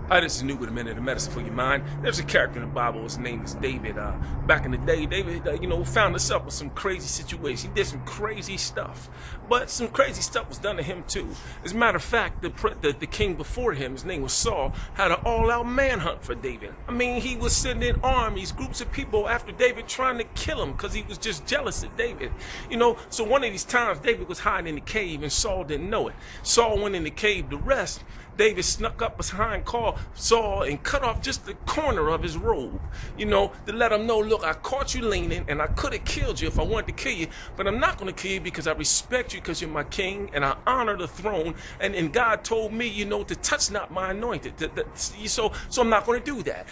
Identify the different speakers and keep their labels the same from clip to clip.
Speaker 1: Hi, this is New with a Minute of Medicine for Your Mind. There's a character in the Bible, his name is David. Back in the day, David, found himself with some crazy situations. He did some crazy stuff, but some crazy stuff was done to him too. As a matter of fact, the king before him, his name was Saul, had an all-out manhunt for David. I mean, he was sending armies, groups of people after David trying to kill him because he was just jealous of David. So one of these times, David was hiding in the cave and Saul didn't know it. Saul went in the cave to rest. David snuck up behind Saul and cut off just the corner of his robe, to let him know, look, I caught you leaning and I could have killed you if I wanted to kill you, but I'm not going to kill you because I respect you because you're my king and I honor the throne. And God told me, to touch not my anointed. So I'm not going to do that,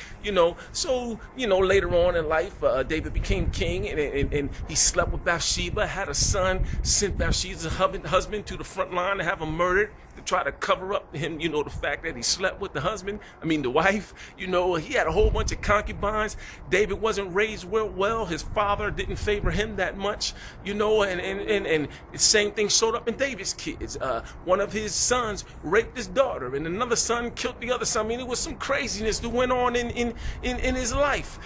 Speaker 1: So, later on in life, David became king and he slept with Bathsheba, had a son, sent Bathsheba's husband to the front line to have him murdered, to try to cover up him, the fact that he slept with the wife. He had a whole bunch of concubines. David wasn't raised well. His father didn't favor him that much, and the same thing showed up in David's kids. One of his sons raped his daughter, and another son killed the other son. I mean, it was some craziness that went on in his life,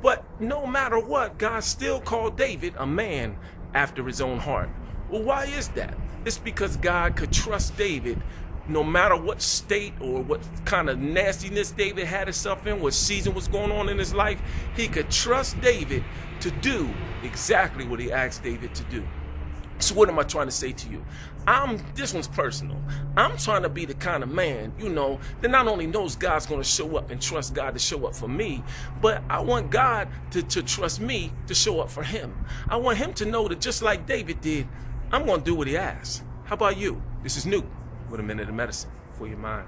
Speaker 1: but no matter what, God still called David a man after his own heart. Well, why is that? It's because God could trust David no matter what state or what kind of nastiness David had himself in, what season was going on in his life. He could trust David to do exactly what he asked David to do. So what am I trying to say to you? This one's personal. I'm trying to be the kind of man, that not only knows God's going to show up and trust God to show up for me, but I want God to trust me to show up for him. I want him to know that just like David did, I'm going to do what he asks. How about you? This is New with a Minute of Medicine for Your Mind.